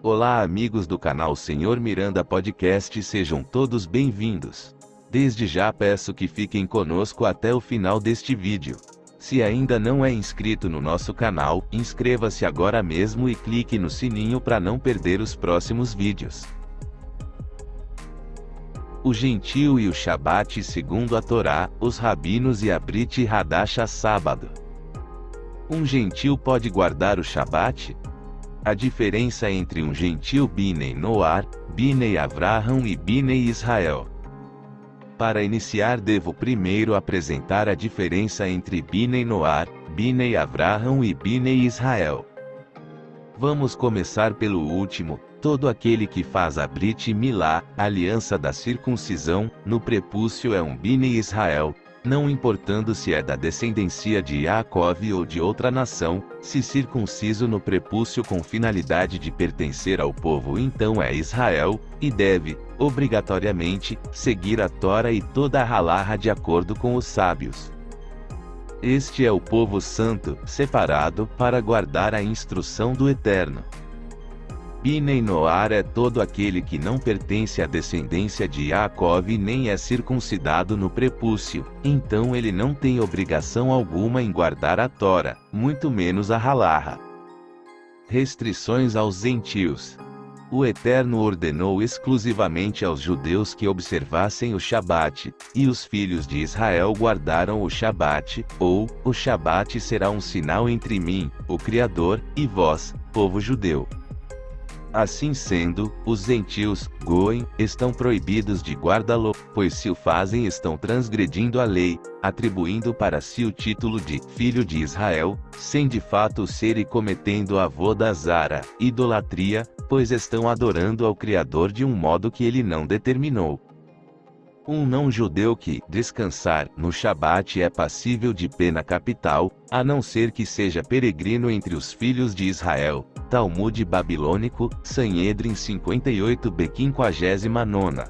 Olá amigos do canal Senhor Miranda Podcast, sejam todos bem-vindos. Desde já peço que fiquem conosco até o final deste vídeo. Se ainda não é inscrito no nosso canal, inscreva-se agora mesmo e clique no sininho para não perder os próximos vídeos. O gentio e o Shabat segundo a Torá, os rabinos e a Brit Hadash sábado. Um gentio pode guardar o Shabat? A diferença entre um gentio Binei Noar, Binei Avraham e Binei Israel. Para iniciar devo primeiro apresentar a diferença entre Binei Noar, Binei Avraham e Binei Israel. Vamos começar pelo último. Todo aquele que faz a Brit Milá, aliança da circuncisão, no prepúcio é um Binei Israel, não importando se é da descendência de Yaakov ou de outra nação, se circunciso no prepúcio com finalidade de pertencer ao povo então é Israel, e deve, obrigatoriamente, seguir a Tora e toda a halahá de acordo com os sábios. Este é o povo santo, separado, para guardar a instrução do Eterno. Binei Noar é todo aquele que não pertence à descendência de Yaakov nem é circuncidado no prepúcio, então ele não tem obrigação alguma em guardar a Tora, muito menos a halahá. Restrições aos gentios. O Eterno ordenou exclusivamente aos judeus que observassem o Shabat, e os filhos de Israel guardaram o Shabat, ou, o Shabat será um sinal entre mim, o Criador, e vós, povo judeu. Assim sendo, os gentios, Goim, estão proibidos de guardá-lo, pois se o fazem estão transgredindo a lei, atribuindo para si o título de filho de Israel, sem de fato o ser e cometendo avodah zara, idolatria, pois estão adorando ao Criador de um modo que ele não determinou. Um não-judeu que descansar no Shabat é passível de pena capital, a não ser que seja peregrino entre os filhos de Israel. Talmud Babilônico, Sanhedrin 58b 59.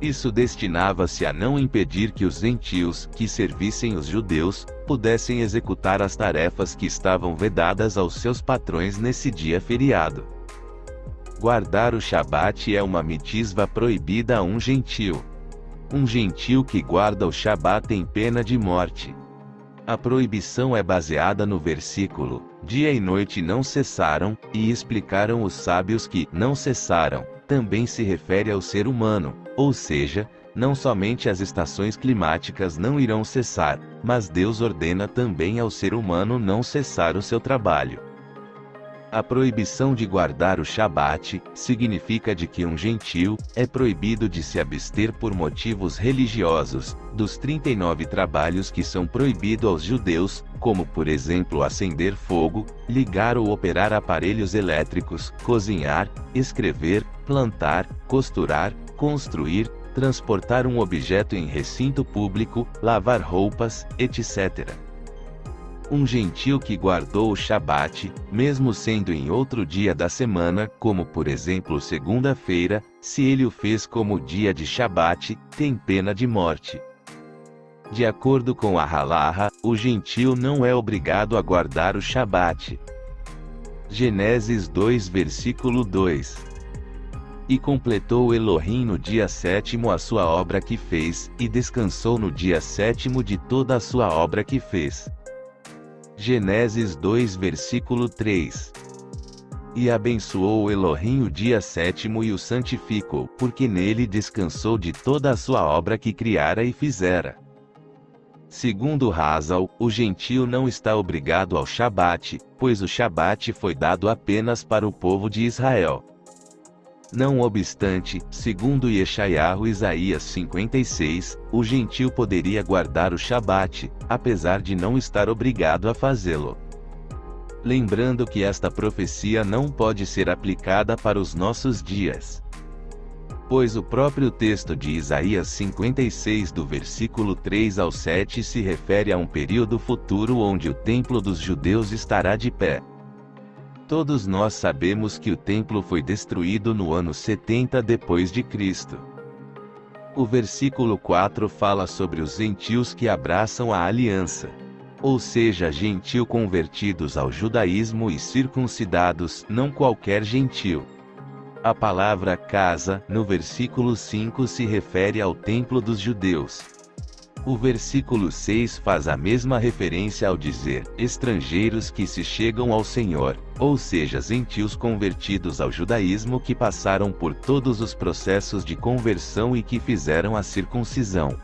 Isso destinava-se a não impedir que os gentios, que servissem os judeus, pudessem executar as tarefas que estavam vedadas aos seus patrões nesse dia feriado. Guardar o Shabat é uma mitzvah proibida a um gentio. Um gentio que guarda o Shabat tem pena de morte. A proibição é baseada no versículo, dia e noite não cessaram, e explicaram os sábios que não cessaram, também se refere ao ser humano, ou seja, não somente as estações climáticas não irão cessar, mas Deus ordena também ao ser humano não cessar o seu trabalho. A proibição de guardar o Shabat significa de que um gentio é proibido de se abster por motivos religiosos dos 39 trabalhos que são proibidos aos judeus, como por exemplo acender fogo, ligar ou operar aparelhos elétricos, cozinhar, escrever, plantar, costurar, construir, transportar um objeto em recinto público, lavar roupas, etc. Um gentio que guardou o Shabat, mesmo sendo em outro dia da semana, como por exemplo segunda-feira, se ele o fez como dia de Shabat, tem pena de morte. De acordo com a halahá, o gentio não é obrigado a guardar o Shabat. Gênesis 2 versículo 2. E completou Elohim no dia sétimo a sua obra que fez, e descansou no dia sétimo de toda a sua obra que fez. Gênesis 2 versículo 3. E abençoou Elohim o dia sétimo e o santificou, porque nele descansou de toda a sua obra que criara e fizera. Segundo Hazal, o gentio não está obrigado ao Shabat, pois o Shabat foi dado apenas para o povo de Israel. Não obstante, segundo Yeshayahu Isaías 56, o gentio poderia guardar o Shabat, apesar de não estar obrigado a fazê-lo. Lembrando que esta profecia não pode ser aplicada para os nossos dias. Pois o próprio texto de Isaías 56 do versículo 3 ao 7 se refere a um período futuro onde o templo dos judeus estará de pé. Todos nós sabemos que o templo foi destruído no ano 70 depois de Cristo. O versículo 4 fala sobre os gentios que abraçam a aliança. ou seja gentio convertidos ao judaísmo e circuncidados, não qualquer gentio. A palavra casa, no versículo 5 se refere ao templo dos judeus. O versículo 6 faz a mesma referência ao dizer, estrangeiros que se chegam ao Senhor, ou seja, gentios convertidos ao judaísmo que passaram por todos os processos de conversão e que fizeram a circuncisão.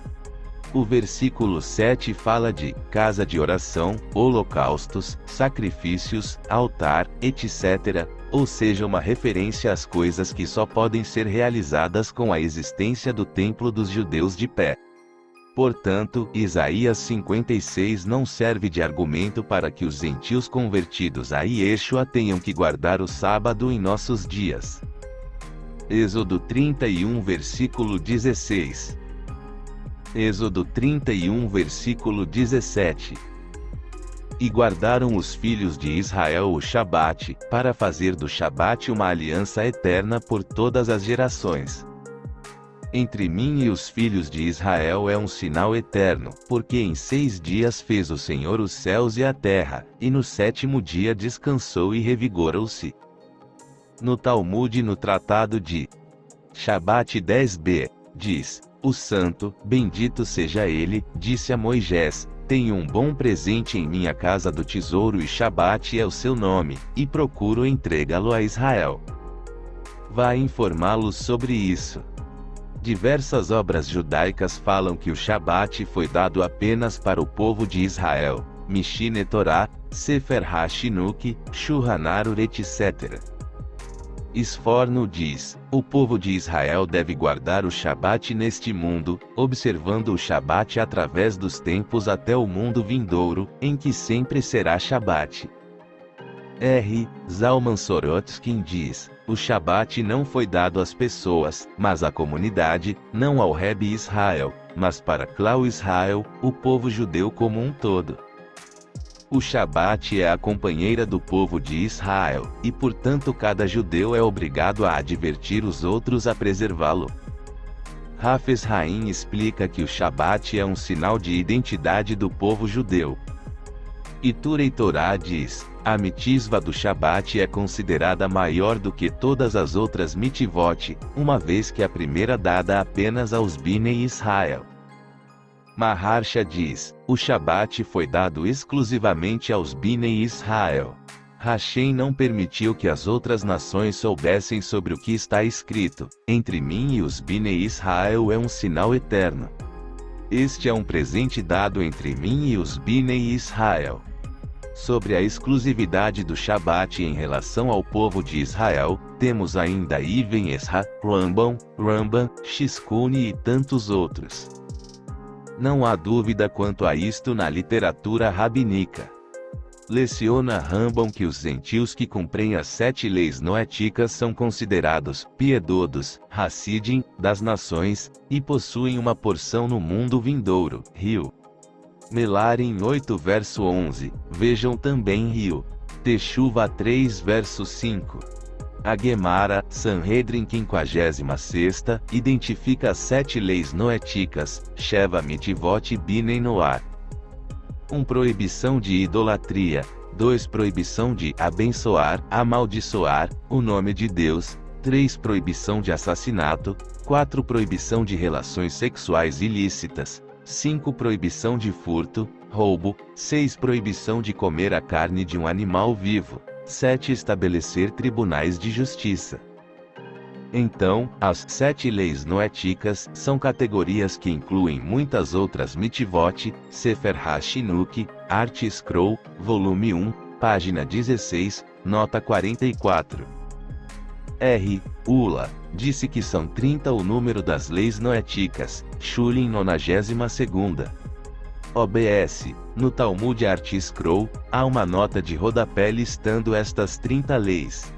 O versículo 7 fala de casa de oração, holocaustos, sacrifícios, altar, etc., ou seja, uma referência às coisas que só podem ser realizadas com a existência do templo dos judeus de pé. Portanto, Isaías 56 não serve de argumento para que os gentios convertidos a Yeshua tenham que guardar o sábado em nossos dias. Êxodo 31 versículo 16. Êxodo 31 versículo 17. E guardaram os filhos de Israel o Shabat, para fazer do Shabat uma aliança eterna por todas as gerações. Entre mim e os filhos de Israel é um sinal eterno, porque em 6 dias fez o Senhor os céus e a terra, e no 7º dia descansou e revigorou-se. No Talmud, no Tratado de Shabat 10b, diz, o santo, bendito seja ele, disse a Moisés, tenho um bom presente em minha casa do tesouro e Shabat é o seu nome, e procuro entregá-lo a Israel. Vá informá-los sobre isso. Diversas obras judaicas falam que o Shabat foi dado apenas para o povo de Israel, Mishneh Torah, Sefer HaShinuk, Shulchan Aruch, etc. Sforno diz, o povo de Israel deve guardar o Shabat neste mundo, observando o Shabat através dos tempos até o mundo vindouro, em que sempre será Shabat. R. Zalman Sorotsky diz, o Shabat não foi dado às pessoas, mas à comunidade, não ao Rebbe Israel, mas para Clau Israel, o povo judeu como um todo. O Shabat é a companheira do povo de Israel, e portanto cada judeu é obrigado a advertir os outros a preservá-lo. Hafez Haim explica que o Shabat é um sinal de identidade do povo judeu. E Turei Torá diz, a mitzvah do Shabat é considerada maior do que todas as outras mitzvot, uma vez que a primeira dada apenas aos Bnei Israel. Maharsha diz, o Shabat foi dado exclusivamente aos Bnei Israel. Hashem não permitiu que as outras nações soubessem sobre o que está escrito, entre mim e os Bnei Israel é um sinal eterno. Este é um presente dado entre mim e os Bnei Israel. Sobre a exclusividade do Shabat em relação ao povo de Israel, temos ainda Ibn Ezra, Rambam, Shishkuni e tantos outros. Não há dúvida quanto a isto na literatura rabínica. Leciona Rambam que os gentios que cumprem as 7 leis noéticas são considerados piedosos, Hassidim, das nações, e possuem uma porção no mundo vindouro. Rio. Melarim 8 verso 11, vejam também Rio. Teshuva 3 verso 5. A Gemara, Sanhedrin 56ª, identifica as 7 leis noéticas, Sheva Mitivot Bnei Noar. 1. Proibição de idolatria. 2. Proibição de abençoar, amaldiçoar, o nome de Deus. 3. Proibição de assassinato. 4. Proibição de relações sexuais ilícitas. 5. Proibição de furto, roubo. 6. Proibição de comer a carne de um animal vivo. 7. Estabelecer tribunais de justiça. Então, as 7 leis noéticas são categorias que incluem muitas outras mitzvot, Sefer HaShinuk, Art Scroll, volume 1, página 16, nota 44. R. Ula disse que são 30 o número das leis noéticas, Shulin 92ª. OBS, no Talmud Art Scroll, há uma nota de rodapé listando estas 30 leis.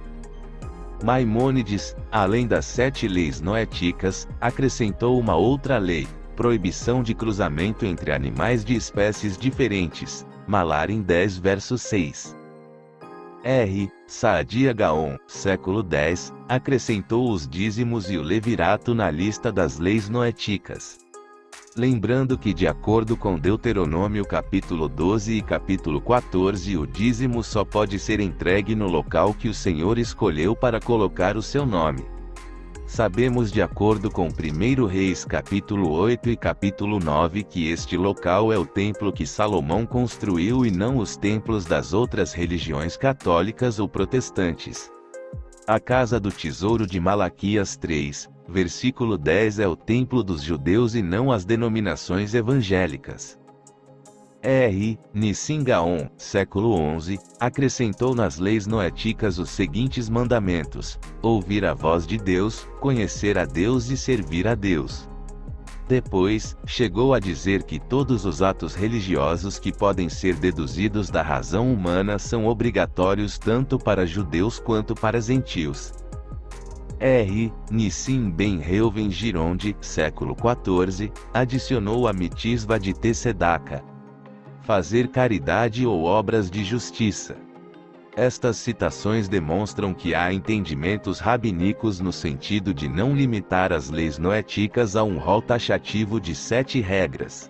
Maimônides, além das 7 leis noéticas, acrescentou uma outra lei, proibição de cruzamento entre animais de espécies diferentes, Malarim 10 verso 6. R. Saadia Gaon, século X, acrescentou os dízimos e o levirato na lista das leis noéticas. Lembrando que de acordo com Deuteronômio capítulo 12 e capítulo 14 o dízimo só pode ser entregue no local que o Senhor escolheu para colocar o seu nome. Sabemos de acordo com 1 Reis capítulo 8 e capítulo 9 que este local é o templo que Salomão construiu e não os templos das outras religiões católicas ou protestantes. A casa do tesouro de Malaquias 3, versículo 10 é o templo dos judeus e não as denominações evangélicas. R. Nissim Gaon, século XI, acrescentou nas leis noéticas os seguintes mandamentos: ouvir a voz de Deus, conhecer a Deus e servir a Deus. Depois, chegou a dizer que todos os atos religiosos que podem ser deduzidos da razão humana são obrigatórios tanto para judeus quanto para gentios. R. Nissim Ben Reuven Gironde, século XIV, adicionou a mitzvah de Tzedakah, fazer caridade ou obras de justiça. Estas citações demonstram que há entendimentos rabinicos no sentido de não limitar as leis noéticas a um rol taxativo de 7 regras.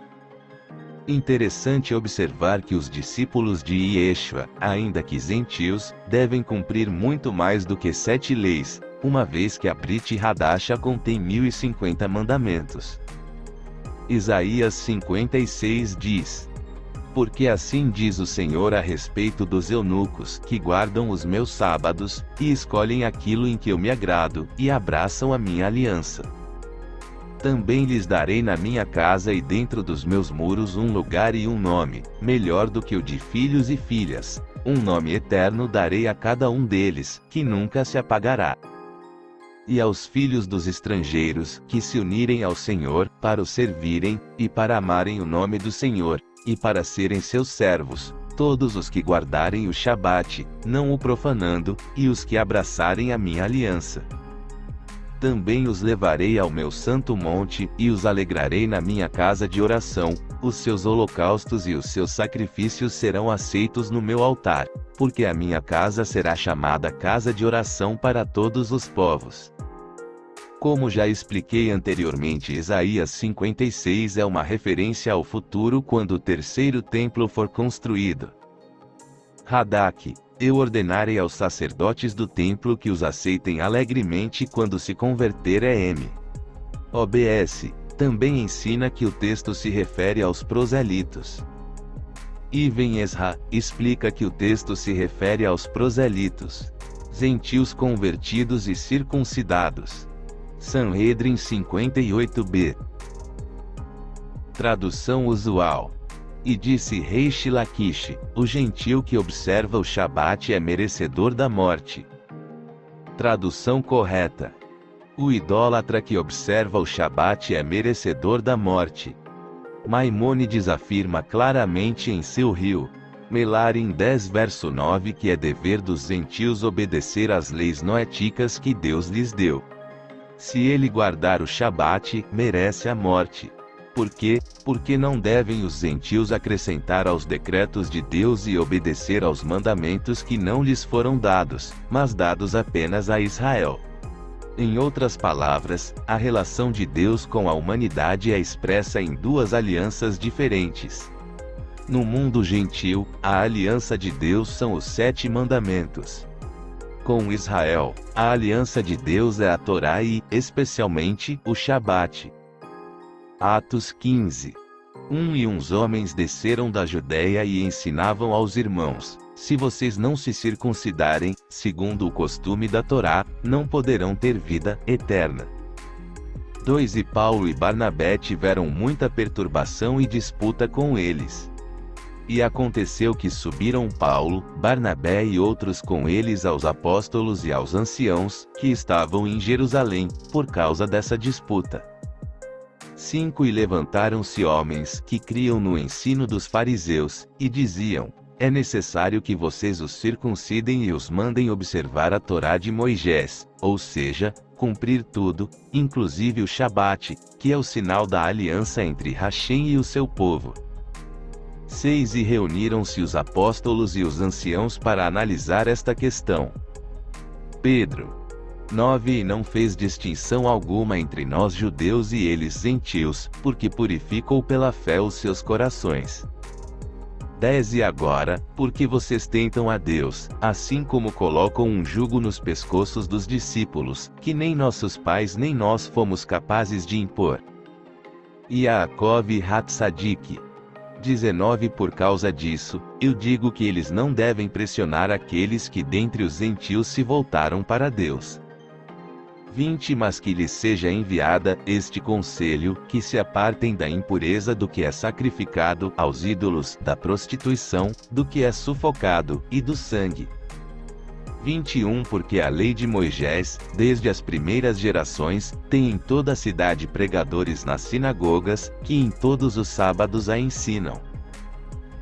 Interessante observar que os discípulos de Yeshua, ainda que gentios, devem cumprir muito mais do que 7 leis, uma vez que a Brit Hadasha contém 1050 mandamentos. Isaías 56 diz: porque assim diz o Senhor a respeito dos eunucos que guardam os meus sábados, e escolhem aquilo em que eu me agrado, e abraçam a minha aliança. Também lhes darei na minha casa e dentro dos meus muros um lugar e um nome, melhor do que o de filhos e filhas. Um nome eterno darei a cada um deles, que nunca se apagará. E aos filhos dos estrangeiros, que se unirem ao Senhor, para o servirem, e para amarem o nome do Senhor, e para serem seus servos, todos os que guardarem o Shabat, não o profanando, e os que abraçarem a minha aliança. Também os levarei ao meu santo monte, e os alegrarei na minha casa de oração, os seus holocaustos e os seus sacrifícios serão aceitos no meu altar, porque a minha casa será chamada casa de oração para todos os povos. Como já expliquei anteriormente, Isaías 56 é uma referência ao futuro quando o terceiro templo for construído. Radak: eu ordenarei aos sacerdotes do templo que os aceitem alegremente quando se converter. M. OBS também ensina que o texto se refere aos proselitos. Ibn Ezra explica que o texto se refere aos proselitos, gentios convertidos e circuncidados. Sanhedrin 58b. Tradução usual. E disse Reish Lakish: o gentio que observa o Shabat é merecedor da morte. Tradução correta. O idólatra que observa o Shabat é merecedor da morte. Maimônides afirma claramente em seu Rio Melarim 10 verso 9 que é dever dos gentios obedecer às leis noéticas que Deus lhes deu. Se ele guardar o Shabat, merece a morte. Por quê? Porque não devem os gentios acrescentar aos decretos de Deus e obedecer aos mandamentos que não lhes foram dados, mas dados apenas a Israel. Em outras palavras, a relação de Deus com a humanidade é expressa em duas alianças diferentes. No mundo gentil, a aliança de Deus são os 7 mandamentos. Com Israel, a aliança de Deus é a Torá e, especialmente, o Shabat. Atos 15. E uns homens desceram da Judeia e ensinavam aos irmãos: se vocês não se circuncidarem, segundo o costume da Torá, não poderão ter vida eterna. 2 E Paulo e Barnabé tiveram muita perturbação e disputa com eles. E aconteceu que subiram Paulo, Barnabé e outros com eles aos apóstolos e aos anciãos, que estavam em Jerusalém, por causa dessa disputa. 5 E levantaram-se homens que criam no ensino dos fariseus, e diziam: é necessário que vocês os circuncidem e os mandem observar a Torá de Moisés, ou seja, cumprir tudo, inclusive o Shabat, que é o sinal da aliança entre Hashem e o seu povo. 6 E reuniram-se os apóstolos e os anciãos para analisar esta questão. Pedro 9 E não fez distinção alguma entre nós judeus e eles gentios, porque purificou pela fé os seus corações. 10 E agora, porque vocês tentam a Deus, assim como colocam um jugo nos pescoços dos discípulos, que nem nossos pais nem nós fomos capazes de impor. Yaakov Hatzadik. 19 Por causa disso, eu digo que eles não devem pressionar aqueles que dentre os gentios se voltaram para Deus. 20 Mas que lhes seja enviada este conselho, que se apartem da impureza do que é sacrificado aos ídolos, da prostituição, do que é sufocado, e do sangue. 21 Porque a lei de Moisés, desde as primeiras gerações, tem em toda a cidade pregadores nas sinagogas, que em todos os sábados a ensinam.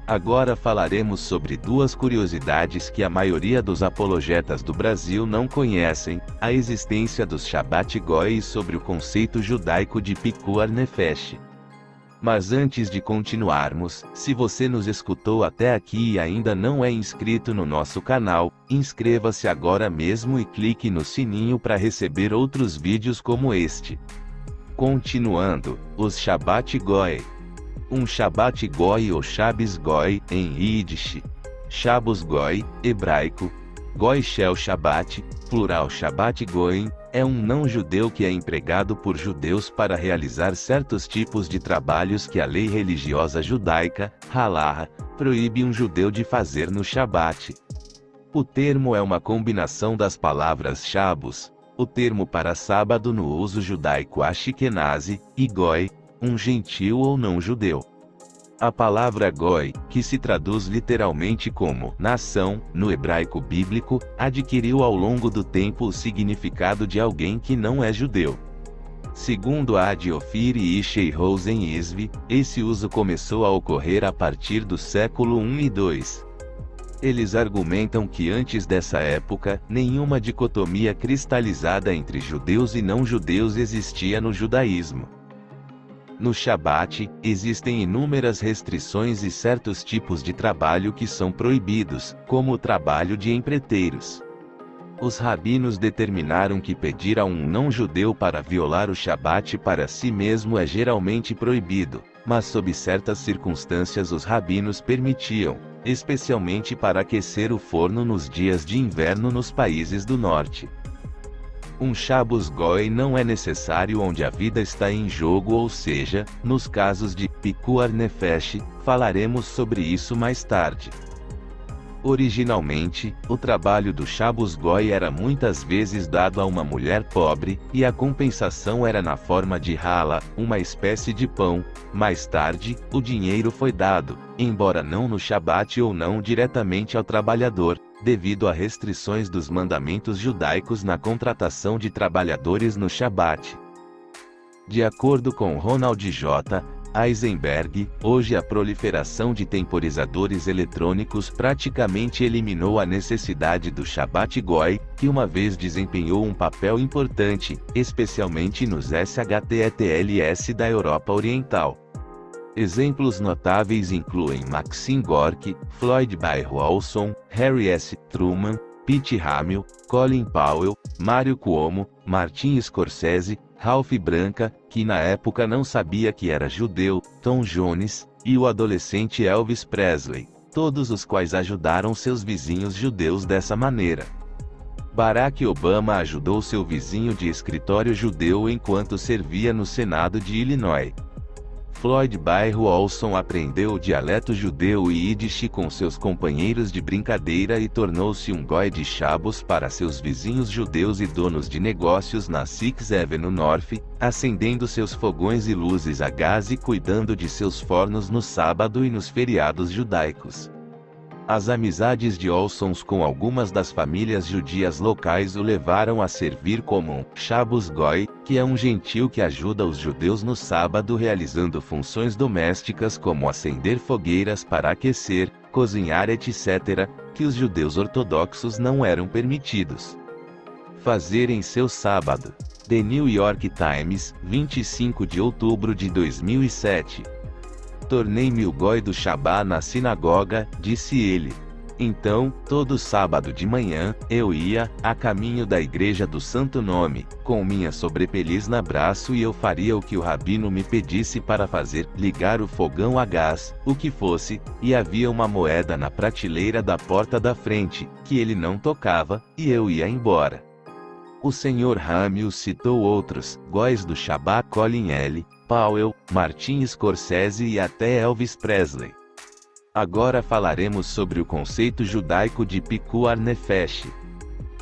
Agora falaremos sobre duas curiosidades que a maioria dos apologetas do Brasil não conhecem: a existência dos Shabbat Goi e sobre o conceito judaico de Pikuar Nefesh. Mas antes de continuarmos, se você nos escutou até aqui e ainda não é inscrito no nosso canal, inscreva-se agora mesmo e clique no sininho para receber outros vídeos como este. Continuando, os Shabbat Goi. Um Shabbat Goi ou Shabbos Goi, em Yiddish. Shabbos Goi, hebraico. Goi Shel Shabbat, plural Shabbat Goim, é um não-judeu que é empregado por judeus para realizar certos tipos de trabalhos que a lei religiosa judaica, Halaha, proíbe um judeu de fazer no Shabat. O termo é uma combinação das palavras Shabbos, o termo para sábado no uso judaico Ashkenazi, e Goi, um gentil ou não-judeu. A palavra Goi, que se traduz literalmente como nação, no hebraico bíblico, adquiriu ao longo do tempo o significado de alguém que não é judeu. Segundo Adi Ofir e Ishei Rosen Isvi, esse uso começou a ocorrer a partir do século I e II. Eles argumentam que antes dessa época, nenhuma dicotomia cristalizada entre judeus e não-judeus existia no judaísmo. No Shabat, existem inúmeras restrições e certos tipos de trabalho que são proibidos, como o trabalho de empreiteiros. Os rabinos determinaram que pedir a um não-judeu para violar o Shabat para si mesmo é geralmente proibido, mas sob certas circunstâncias os rabinos permitiam, especialmente para aquecer o forno nos dias de inverno nos países do norte. Um Shabbos Goi não é necessário onde a vida está em jogo, ou seja, nos casos de Pikuar Nefesh, falaremos sobre isso mais tarde. Originalmente, o trabalho do Shabbos Goi era muitas vezes dado a uma mulher pobre, e a compensação era na forma de hala, uma espécie de pão. Mais tarde, o dinheiro foi dado, embora não no Shabat ou não diretamente ao trabalhador, devido a restrições dos mandamentos judaicos na contratação de trabalhadores no Shabat. De acordo com Ronald J. Eisenberg, hoje a proliferação de temporizadores eletrônicos praticamente eliminou a necessidade do Shabbat Goi, que uma vez desempenhou um papel importante, especialmente nos SHTTLS da Europa Oriental. Exemplos notáveis incluem Maxim Gorky, Floyd Byron Olson, Harry S. Truman, Pete Hamill, Colin Powell, Mario Cuomo, Martin Scorsese, Ralph Branca, que na época não sabia que era judeu, Tom Jones, e o adolescente Elvis Presley, todos os quais ajudaram seus vizinhos judeus dessa maneira. Barack Obama ajudou seu vizinho de escritório judeu enquanto servia no Senado de Illinois. Floyd Byron Olson aprendeu o dialeto judeu e Yiddish com seus companheiros de brincadeira e tornou-se um goi de Shabbos para seus vizinhos judeus e donos de negócios na Sixth Avenue North, acendendo seus fogões e luzes a gás e cuidando de seus fornos no sábado e nos feriados judaicos. As amizades de Olsons com algumas das famílias judias locais o levaram a servir como um Shabbos Goi, que é um gentil que ajuda os judeus no sábado realizando funções domésticas como acender fogueiras para aquecer, cozinhar etc., que os judeus ortodoxos não eram permitidos fazer em seu sábado. The New York Times, 25 de outubro de 2007. Tornei-me o goi do Shabá na sinagoga, disse ele. Então, todo sábado de manhã, eu ia, a caminho da igreja do Santo Nome, com minha sobrepeliz no braço e eu faria o que o rabino me pedisse para fazer, ligar o fogão a gás, o que fosse, e havia uma moeda na prateleira da porta da frente, que ele não tocava, e eu ia embora. O Sr. Hamill citou outros, Góes do Shabbat, Colin L. Powell, Martin Scorsese e até Elvis Presley. Agora falaremos sobre o conceito judaico de Pikuar Nefesh.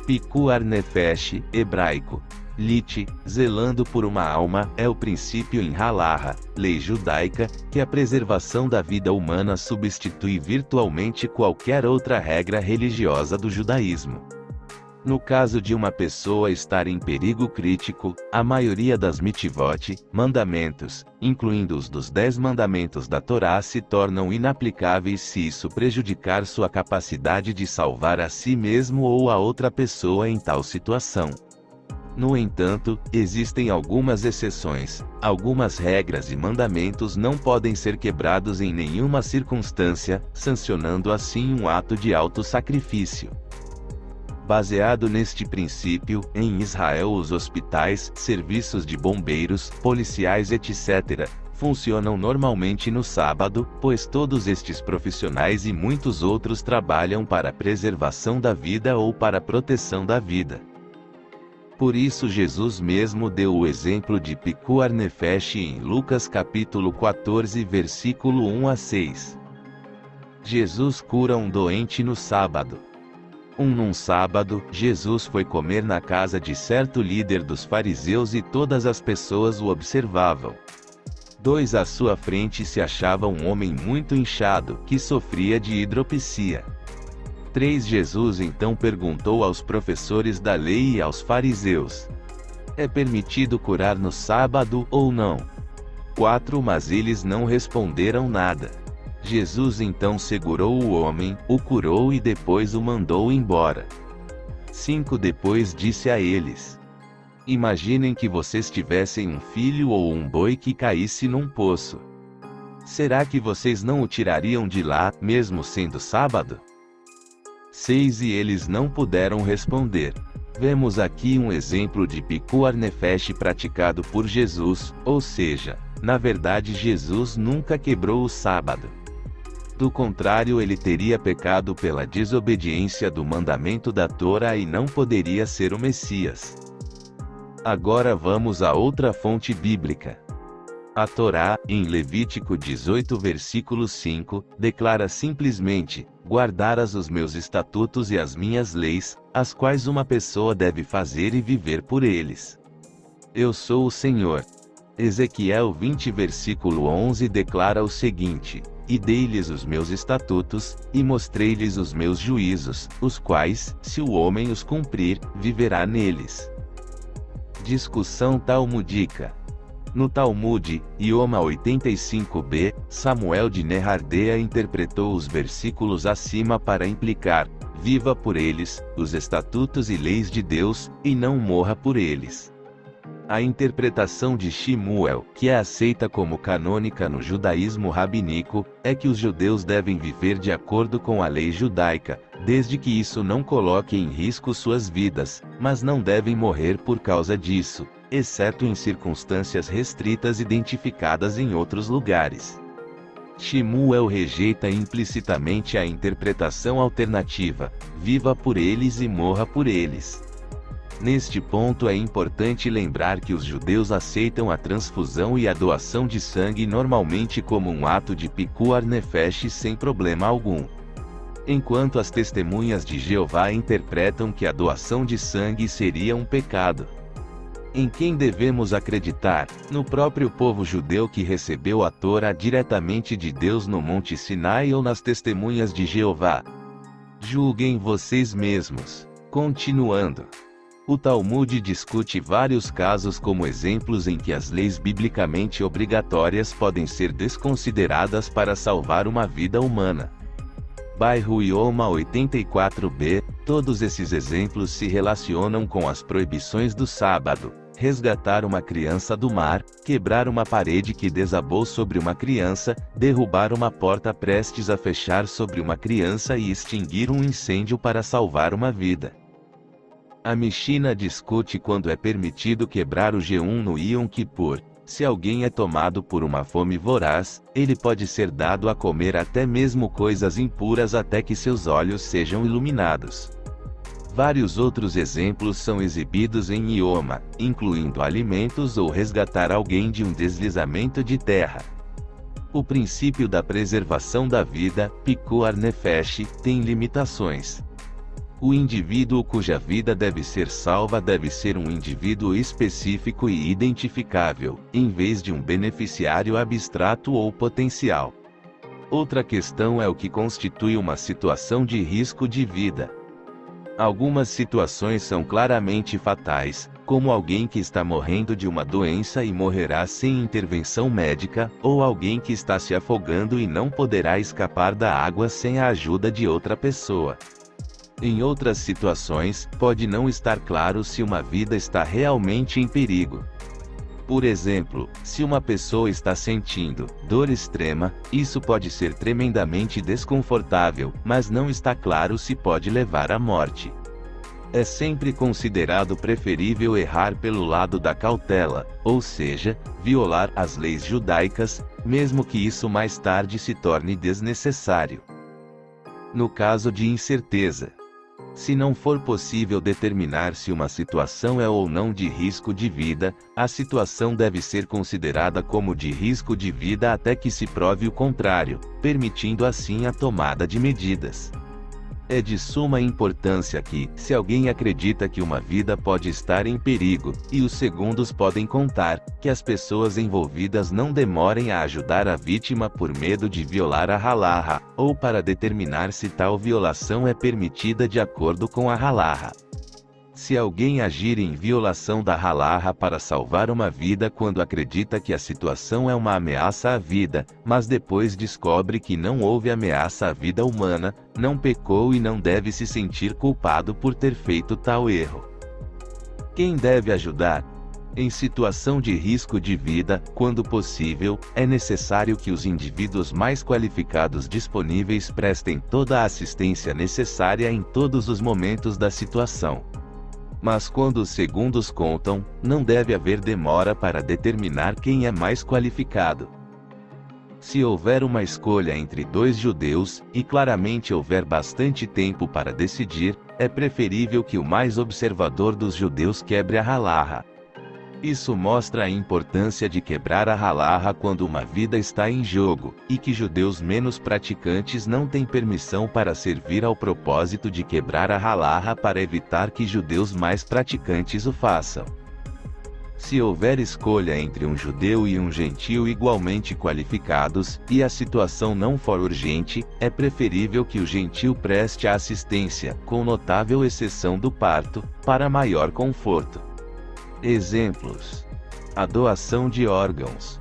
Pikuar Nefesh, hebraico, lit, zelando por uma alma, é o princípio em Halaha, lei judaica, que a preservação da vida humana substitui virtualmente qualquer outra regra religiosa do judaísmo. No caso de uma pessoa estar em perigo crítico, a maioria das mitzvot, mandamentos, incluindo os dos 10 mandamentos da Torá, se tornam inaplicáveis se isso prejudicar sua capacidade de salvar a si mesmo ou a outra pessoa em tal situação. No entanto, existem algumas exceções. Algumas regras e mandamentos não podem ser quebrados em nenhuma circunstância, sancionando assim um ato de auto-sacrifício. Baseado neste princípio, em Israel os hospitais, serviços de bombeiros, policiais etc., funcionam normalmente no sábado, pois todos estes profissionais e muitos outros trabalham para a preservação da vida ou para a proteção da vida. Por isso Jesus mesmo deu o exemplo de Pikuar Nefesh em Lucas capítulo 14 versículo 1 a 6. Jesus cura um doente no sábado. Num sábado, Jesus foi comer na casa de certo líder dos fariseus e todas as pessoas o observavam. 2 À sua frente se achava um homem muito inchado, que sofria de hidropisia. 3 Jesus então perguntou aos professores da lei e aos fariseus: é permitido curar no sábado ou não? 4 Mas eles não responderam nada. Jesus então segurou o homem, o curou e depois o mandou embora. 5 Depois disse a eles: imaginem que vocês tivessem um filho ou um boi que caísse num poço. Será que vocês não o tirariam de lá, mesmo sendo sábado? 6 E eles não puderam responder. Vemos aqui um exemplo de Pikuar Nefesh praticado por Jesus, ou seja, na verdade Jesus nunca quebrou o sábado. Do contrário, ele teria pecado pela desobediência do mandamento da Torá e não poderia ser o Messias. Agora vamos a outra fonte bíblica. A Torá, em Levítico 18 versículo 5, declara simplesmente: guardarás os meus estatutos e as minhas leis, as quais uma pessoa deve fazer e viver por eles. Eu sou o Senhor. Ezequiel 20 versículo 11 declara o seguinte: e dei-lhes os meus estatutos, e mostrei-lhes os meus juízos, os quais, se o homem os cumprir, viverá neles. Discussão talmúdica. No Talmud, Ioma 85b, Samuel de Nehardea interpretou os versículos acima para implicar: viva por eles, os estatutos e leis de Deus, e não morra por eles. A interpretação de Shmuel, que é aceita como canônica no judaísmo rabínico, é que os judeus devem viver de acordo com a lei judaica, desde que isso não coloque em risco suas vidas, mas não devem morrer por causa disso, exceto em circunstâncias restritas identificadas em outros lugares. Shmuel rejeita implicitamente a interpretação alternativa: viva por eles e morra por eles. Neste ponto é importante lembrar que os judeus aceitam a transfusão e a doação de sangue normalmente como um ato de Pikuar Nefesh sem problema algum. Enquanto as testemunhas de Jeová interpretam que a doação de sangue seria um pecado. Em quem devemos acreditar? No próprio povo judeu que recebeu a Torá diretamente de Deus no Monte Sinai ou nas testemunhas de Jeová? Julguem vocês mesmos. Continuando. O Talmud discute vários casos como exemplos em que as leis biblicamente obrigatórias podem ser desconsideradas para salvar uma vida humana. Bairro Ioma 84b, todos esses exemplos se relacionam com as proibições do sábado, resgatar uma criança do mar, quebrar uma parede que desabou sobre uma criança, derrubar uma porta prestes a fechar sobre uma criança e extinguir um incêndio para salvar uma vida. A Mishná discute quando é permitido quebrar o jejum no Yom Kippur. Se alguém é tomado por uma fome voraz, ele pode ser dado a comer até mesmo coisas impuras até que seus olhos sejam iluminados. Vários outros exemplos são exibidos em Yoma, incluindo alimentos ou resgatar alguém de um deslizamento de terra. O princípio da preservação da vida, Pikuar Nefesh, tem limitações. O indivíduo cuja vida deve ser salva deve ser um indivíduo específico e identificável, em vez de um beneficiário abstrato ou potencial. Outra questão é o que constitui uma situação de risco de vida. Algumas situações são claramente fatais, como alguém que está morrendo de uma doença e morrerá sem intervenção médica, ou alguém que está se afogando e não poderá escapar da água sem a ajuda de outra pessoa. Em outras situações, pode não estar claro se uma vida está realmente em perigo. Por exemplo, se uma pessoa está sentindo dor extrema, isso pode ser tremendamente desconfortável, mas não está claro se pode levar à morte. É sempre considerado preferível errar pelo lado da cautela, ou seja, violar as leis judaicas, mesmo que isso mais tarde se torne desnecessário. No caso de incerteza, se não for possível determinar se uma situação é ou não de risco de vida, a situação deve ser considerada como de risco de vida até que se prove o contrário, permitindo assim a tomada de medidas. É de suma importância que, se alguém acredita que uma vida pode estar em perigo, e os segundos podem contar, que as pessoas envolvidas não demorem a ajudar a vítima por medo de violar a halaha, ou para determinar se tal violação é permitida de acordo com a halaha. Se alguém agir em violação da halaha para salvar uma vida quando acredita que a situação é uma ameaça à vida, mas depois descobre que não houve ameaça à vida humana, não pecou e não deve se sentir culpado por ter feito tal erro. Quem deve ajudar? Em situação de risco de vida, quando possível, é necessário que os indivíduos mais qualificados disponíveis prestem toda a assistência necessária em todos os momentos da situação. Mas quando os segundos contam, não deve haver demora para determinar quem é mais qualificado. Se houver uma escolha entre dois judeus, e claramente houver bastante tempo para decidir, é preferível que o mais observador dos judeus quebre a halaha. Isso mostra a importância de quebrar a halaha quando uma vida está em jogo, e que judeus menos praticantes não têm permissão para servir ao propósito de quebrar a halaha para evitar que judeus mais praticantes o façam. Se houver escolha entre um judeu e um gentio igualmente qualificados, e a situação não for urgente, é preferível que o gentio preste a assistência, com notável exceção do parto, para maior conforto. Exemplos: a doação de órgãos.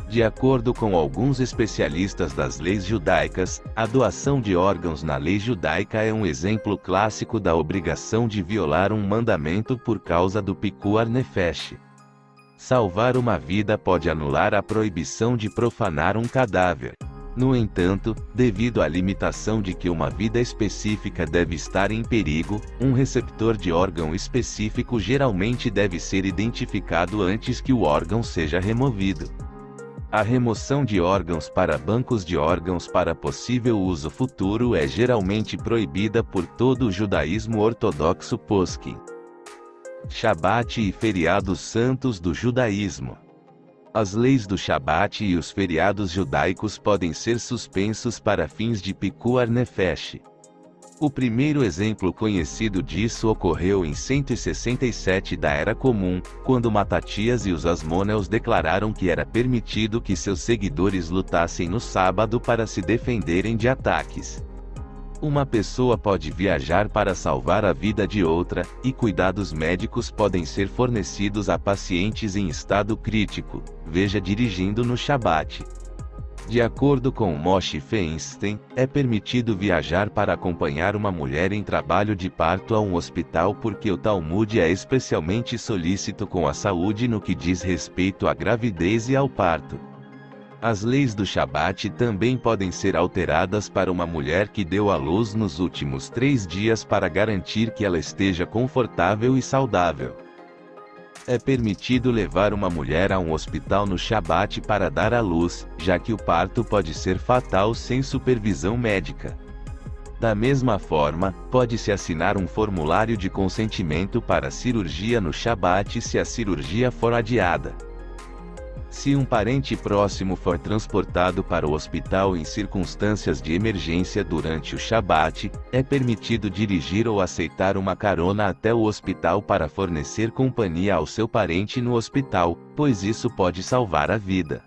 De acordo com alguns especialistas das leis judaicas, a doação de órgãos na lei judaica é um exemplo clássico da obrigação de violar um mandamento por causa do Pikuar Nefesh. Salvar uma vida pode anular a proibição de profanar um cadáver. No entanto, devido à limitação de que uma vida específica deve estar em perigo, um receptor de órgão específico geralmente deve ser identificado antes que o órgão seja removido. A remoção de órgãos para bancos de órgãos para possível uso futuro é geralmente proibida por todo o judaísmo ortodoxo poskim. Shabat e feriados santos do judaísmo. As leis do Shabat e os feriados judaicos podem ser suspensos para fins de Pikuar Nefesh. O primeiro exemplo conhecido disso ocorreu em 167 da Era Comum, quando Matatias e os Asmoneus declararam que era permitido que seus seguidores lutassem no sábado para se defenderem de ataques. Uma pessoa pode viajar para salvar a vida de outra, e cuidados médicos podem ser fornecidos a pacientes em estado crítico, veja dirigindo no Shabat. De acordo com Moshe Feinstein, é permitido viajar para acompanhar uma mulher em trabalho de parto a um hospital porque o Talmud é especialmente solícito com a saúde no que diz respeito à gravidez e ao parto. As leis do Shabat também podem ser alteradas para uma mulher que deu à luz nos últimos 3 dias para garantir que ela esteja confortável e saudável. É permitido levar uma mulher a um hospital no Shabat para dar à luz, já que o parto pode ser fatal sem supervisão médica. Da mesma forma, pode-se assinar um formulário de consentimento para cirurgia no Shabat se a cirurgia for adiada. Se um parente próximo for transportado para o hospital em circunstâncias de emergência durante o Shabat, é permitido dirigir ou aceitar uma carona até o hospital para fornecer companhia ao seu parente no hospital, pois isso pode salvar a vida.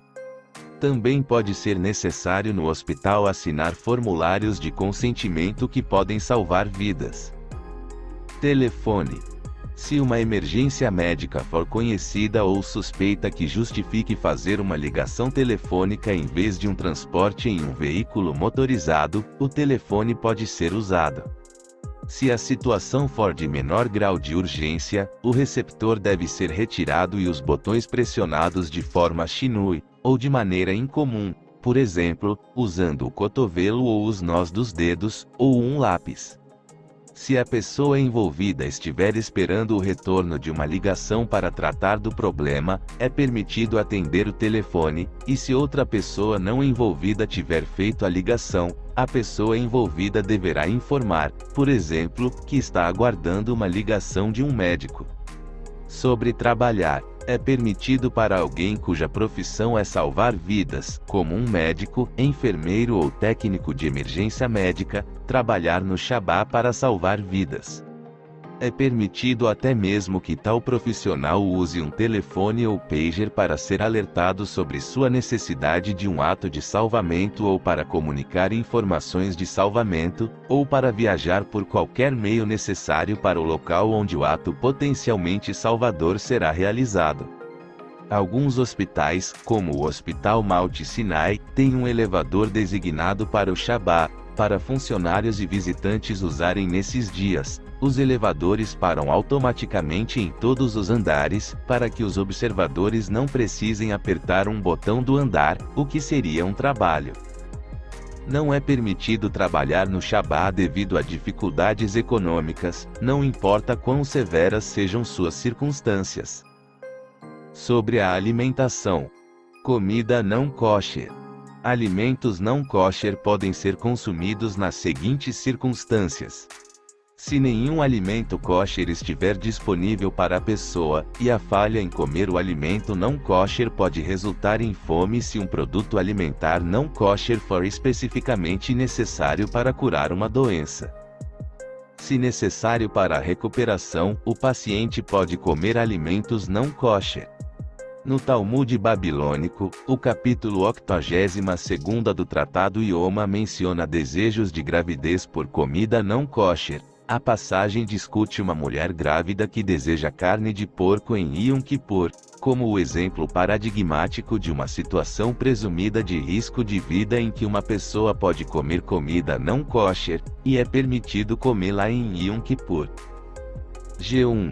Também pode ser necessário no hospital assinar formulários de consentimento que podem salvar vidas. Telefone. Se uma emergência médica for conhecida ou suspeita que justifique fazer uma ligação telefônica em vez de um transporte em um veículo motorizado, o telefone pode ser usado. Se a situação for de menor grau de urgência, o receptor deve ser retirado e os botões pressionados de forma shinui, ou de maneira incomum, por exemplo, usando o cotovelo ou os nós dos dedos, ou um lápis. Se a pessoa envolvida estiver esperando o retorno de uma ligação para tratar do problema, é permitido atender o telefone, e se outra pessoa não envolvida tiver feito a ligação, a pessoa envolvida deverá informar, por exemplo, que está aguardando uma ligação de um médico. Sobre trabalhar. É permitido para alguém cuja profissão é salvar vidas, como um médico, enfermeiro ou técnico de emergência médica, trabalhar no Shabat para salvar vidas. É permitido até mesmo que tal profissional use um telefone ou pager para ser alertado sobre sua necessidade de um ato de salvamento ou para comunicar informações de salvamento, ou para viajar por qualquer meio necessário para o local onde o ato potencialmente salvador será realizado. Alguns hospitais, como o Hospital Mount Sinai, têm um elevador designado para o Shabat, para funcionários e visitantes usarem nesses dias. Os elevadores param automaticamente em todos os andares, para que os observadores não precisem apertar um botão do andar, o que seria um trabalho. Não é permitido trabalhar no Shabat devido a dificuldades econômicas, não importa quão severas sejam suas circunstâncias. Sobre a alimentação. Comida não kosher. Alimentos não kosher podem ser consumidos nas seguintes circunstâncias. Se nenhum alimento kosher estiver disponível para a pessoa, e a falha em comer o alimento não kosher pode resultar em fome se um produto alimentar não kosher for especificamente necessário para curar uma doença. Se necessário para a recuperação, o paciente pode comer alimentos não kosher. No Talmud babilônico, o capítulo 82º do Tratado Ioma menciona desejos de gravidez por comida não kosher. A passagem discute uma mulher grávida que deseja carne de porco em Yom Kippur, como o exemplo paradigmático de uma situação presumida de risco de vida em que uma pessoa pode comer comida não kosher, e é permitido comê-la em Yom Kippur. Jejum.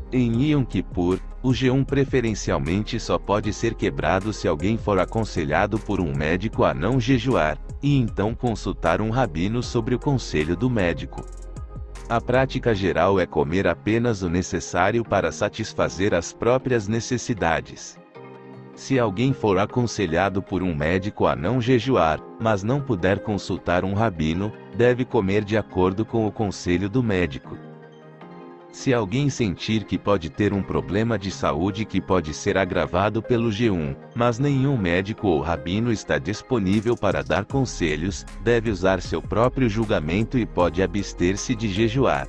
Em Yom Kippur, o jejum preferencialmente só pode ser quebrado se alguém for aconselhado por um médico a não jejuar, e então consultar um rabino sobre o conselho do médico. A prática geral é comer apenas o necessário para satisfazer as próprias necessidades. Se alguém for aconselhado por um médico a não jejuar, mas não puder consultar um rabino, deve comer de acordo com o conselho do médico. Se alguém sentir que pode ter um problema de saúde que pode ser agravado pelo jejum, mas nenhum médico ou rabino está disponível para dar conselhos, deve usar seu próprio julgamento e pode abster-se de jejuar.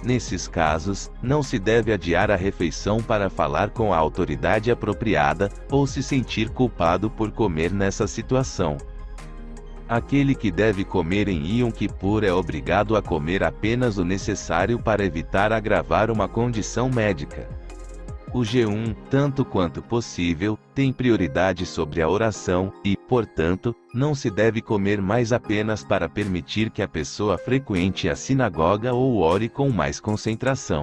Nesses casos, não se deve adiar a refeição para falar com a autoridade apropriada, ou se sentir culpado por comer nessa situação. Aquele que deve comer em Yom Kippur é obrigado a comer apenas o necessário para evitar agravar uma condição médica. O jejum, tanto quanto possível, tem prioridade sobre a oração, e, Portanto, não se deve comer mais apenas para permitir que a pessoa frequente a sinagoga ou ore com mais concentração.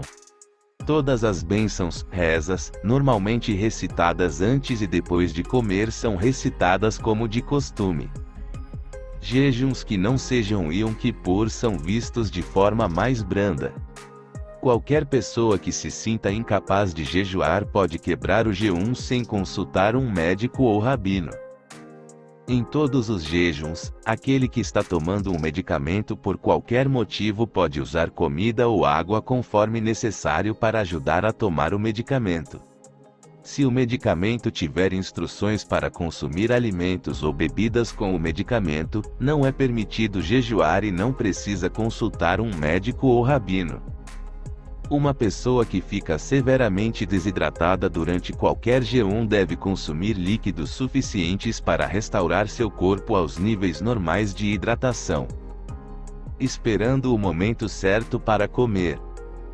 Todas as bênçãos, rezas, normalmente recitadas antes e depois de comer são recitadas como de costume. Jejuns que não sejam Yom Kippur são vistos de forma mais branda. Qualquer pessoa que se sinta incapaz de jejuar pode quebrar o jejum sem consultar um médico ou rabino. Em todos os jejuns, aquele que está tomando um medicamento por qualquer motivo pode usar comida ou água conforme necessário para ajudar a tomar o medicamento. Se o medicamento tiver instruções para consumir alimentos ou bebidas com o medicamento, não é permitido jejuar e não precisa consultar um médico ou rabino. Uma pessoa que fica severamente desidratada durante qualquer jejum deve consumir líquidos suficientes para restaurar seu corpo aos níveis normais de hidratação. Esperando o momento certo para comer.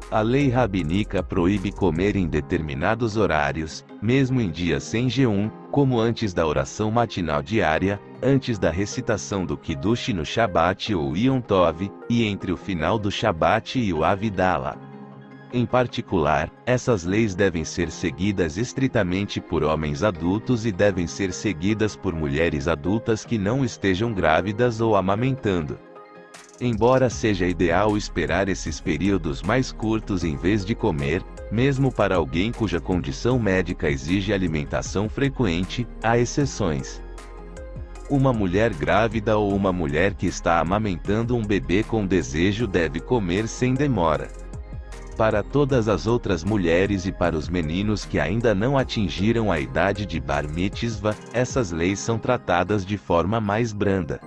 A lei rabínica proíbe comer em determinados horários, mesmo em dias sem jejum, como antes da oração matinal diária, antes da recitação do Kiddush no Shabat ou Yom Tov, e entre o final do Shabat e o Havdalah. Em particular, essas leis devem ser seguidas estritamente por homens adultos e devem ser seguidas por mulheres adultas que não estejam grávidas ou amamentando. Embora seja ideal esperar esses períodos mais curtos em vez de comer, mesmo para alguém cuja condição médica exige alimentação frequente, há exceções. Uma mulher grávida ou uma mulher que está amamentando um bebê com desejo deve comer sem demora. Para todas as outras mulheres e para os meninos que ainda não atingiram a idade de Bar Mitzvah, essas leis são tratadas de forma mais branda.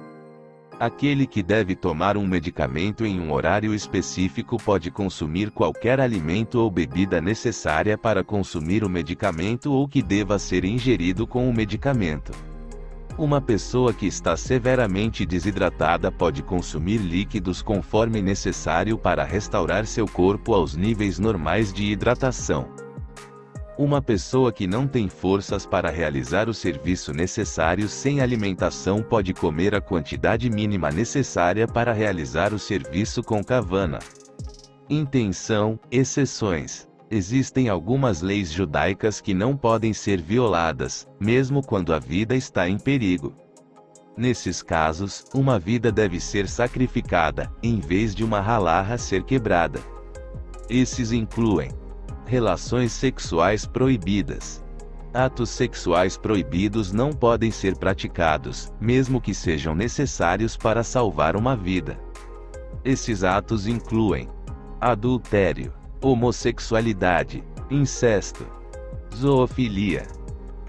Aquele que deve tomar um medicamento em um horário específico pode consumir qualquer alimento ou bebida necessária para consumir o medicamento ou que deva ser ingerido com o medicamento. Uma pessoa que está severamente desidratada pode consumir líquidos conforme necessário para restaurar seu corpo aos níveis normais de hidratação. Uma pessoa que não tem forças para realizar o serviço necessário sem alimentação pode comer a quantidade mínima necessária para realizar o serviço com kavana. Intenção, exceções. Existem algumas leis judaicas que não podem ser violadas, mesmo quando a vida está em perigo. Nesses casos, uma vida deve ser sacrificada, em vez de uma halarra ser quebrada. Esses incluem relações sexuais proibidas. Atos sexuais proibidos não podem ser praticados, mesmo que sejam necessários para salvar uma vida. Esses atos incluem adultério, homossexualidade, incesto, zoofilia.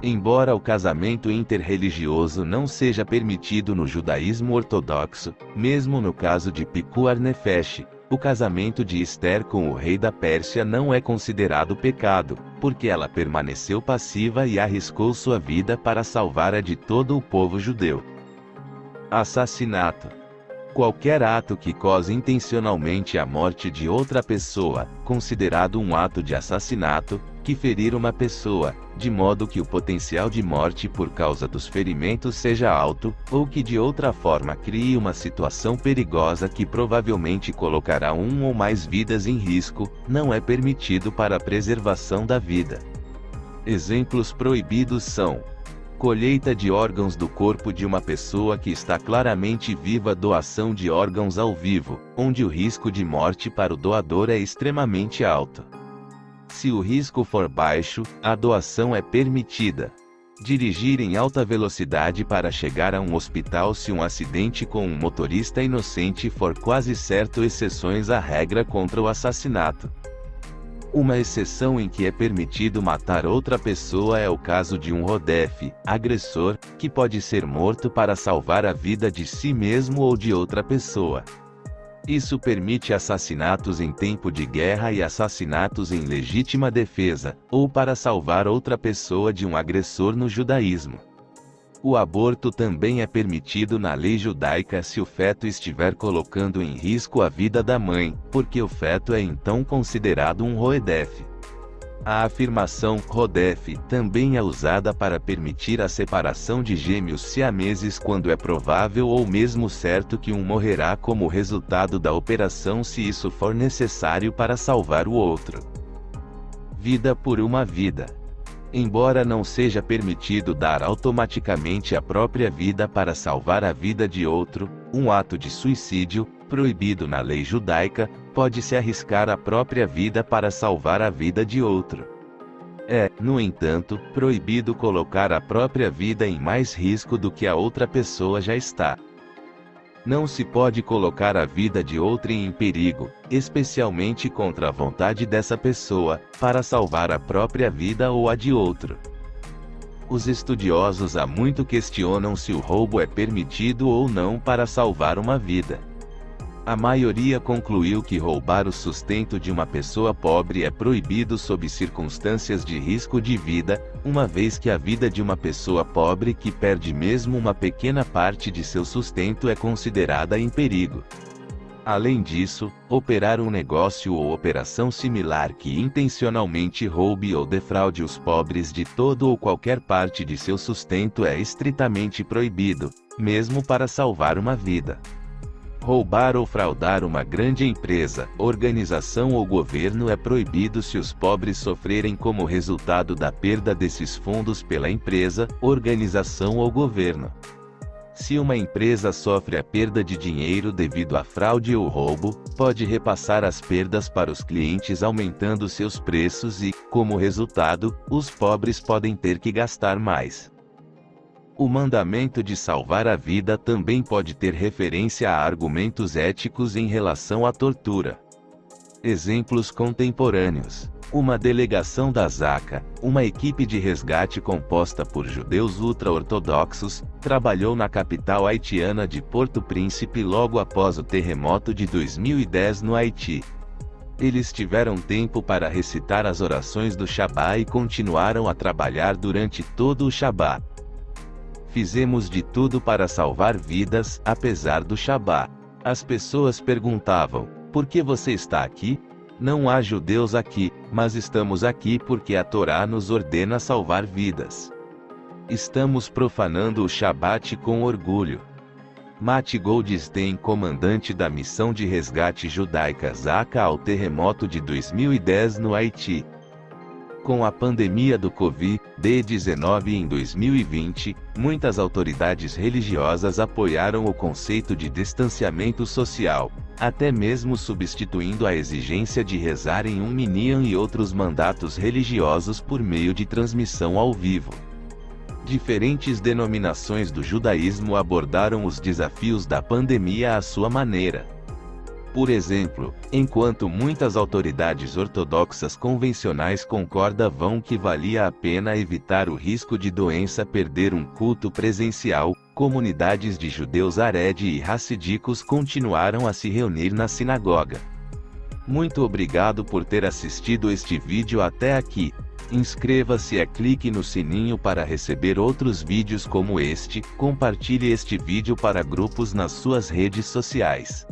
Embora o casamento interreligioso não seja permitido no judaísmo ortodoxo, mesmo no caso de Pikuar Nefesh, o casamento de Esther com o rei da Pérsia não é considerado pecado, porque ela permaneceu passiva e arriscou sua vida para salvar a de todo o povo judeu. Assassinato. Qualquer ato que cause intencionalmente a morte de outra pessoa, considerado um ato de assassinato, que ferir uma pessoa, de modo que o potencial de morte por causa dos ferimentos seja alto, ou que de outra forma crie uma situação perigosa que provavelmente colocará um ou mais vidas em risco, não é permitido para a preservação da vida. Exemplos proibidos são: colheita de órgãos do corpo de uma pessoa que está claramente viva, doação de órgãos ao vivo, onde o risco de morte para o doador é extremamente alto. Se o risco for baixo, a doação é permitida. Dirigir em alta velocidade para chegar a um hospital se um acidente com um motorista inocente for quase certo, exceções à regra contra o assassinato. Uma exceção em que é permitido matar outra pessoa é o caso de um rodef, agressor, que pode ser morto para salvar a vida de si mesmo ou de outra pessoa. Isso permite assassinatos em tempo de guerra e assassinatos em legítima defesa, ou para salvar outra pessoa de um agressor no judaísmo. O aborto também é permitido na lei judaica se o feto estiver colocando em risco a vida da mãe, porque o feto é então considerado um roedef. A afirmação Rodef também é usada para permitir a separação de gêmeos siameses quando é provável ou mesmo certo que um morrerá como resultado da operação se isso for necessário para salvar o outro. Vida por uma vida. Embora não seja permitido dar automaticamente a própria vida para salvar a vida de outro, um ato de suicídio, proibido na lei judaica, pode-se arriscar a própria vida para salvar a vida de outro. É, no entanto, proibido colocar a própria vida em mais risco do que a outra pessoa já está. Não se pode colocar a vida de outrem em perigo, especialmente contra a vontade dessa pessoa, para salvar a própria vida ou a de outro. Os estudiosos há muito questionam se o roubo é permitido ou não para salvar uma vida. A maioria concluiu que roubar o sustento de uma pessoa pobre é proibido sob circunstâncias de risco de vida, uma vez que a vida de uma pessoa pobre que perde mesmo uma pequena parte de seu sustento é considerada em perigo. Além disso, operar um negócio ou operação similar que intencionalmente roube ou defraude os pobres de todo ou qualquer parte de seu sustento é estritamente proibido, mesmo para salvar uma vida. Roubar ou fraudar uma grande empresa, organização ou governo é proibido se os pobres sofrerem como resultado da perda desses fundos pela empresa, organização ou governo. Se uma empresa sofre a perda de dinheiro devido a fraude ou roubo, pode repassar as perdas para os clientes aumentando seus preços e, como resultado, os pobres podem ter que gastar mais. O mandamento de salvar a vida também pode ter referência a argumentos éticos em relação à tortura. Exemplos contemporâneos. Uma delegação da Zaka, uma equipe de resgate composta por judeus ultra-ortodoxos, trabalhou na capital haitiana de Porto Príncipe logo após o terremoto de 2010 no Haiti. Eles tiveram tempo para recitar as orações do Shabá e continuaram a trabalhar durante todo o Shabá. Fizemos de tudo para salvar vidas, apesar do Shabá. As pessoas perguntavam, por que você está aqui? Não há judeus aqui, mas estamos aqui porque a Torá nos ordena salvar vidas. Estamos profanando o Shabat com orgulho. Matt Goldstein, comandante da missão de resgate judaica Zaka ao terremoto de 2010 no Haiti. Com a pandemia do Covid-19 em 2020, muitas autoridades religiosas apoiaram o conceito de distanciamento social, até mesmo substituindo a exigência de rezar em um minyan e outros mandatos religiosos por meio de transmissão ao vivo. Diferentes denominações do judaísmo abordaram os desafios da pandemia à sua maneira. Por exemplo, enquanto muitas autoridades ortodoxas convencionais concordavam que valia a pena evitar o risco de doença perder um culto presencial, comunidades de judeus Haredi e Hassídicos continuaram a se reunir na sinagoga. Muito obrigado por ter assistido este vídeo até aqui. Inscreva-se e clique no sininho para receber outros vídeos como este. Compartilhe este vídeo para grupos nas suas redes sociais.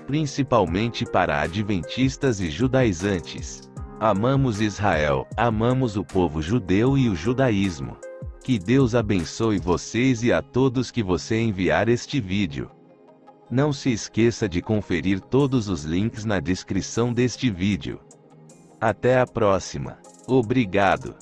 Principalmente para adventistas e judaizantes. Amamos Israel, amamos o povo judeu e o judaísmo. Que Deus abençoe vocês e a todos que você enviar este vídeo. Não se esqueça de conferir todos os links na descrição deste vídeo. Até a próxima. Obrigado.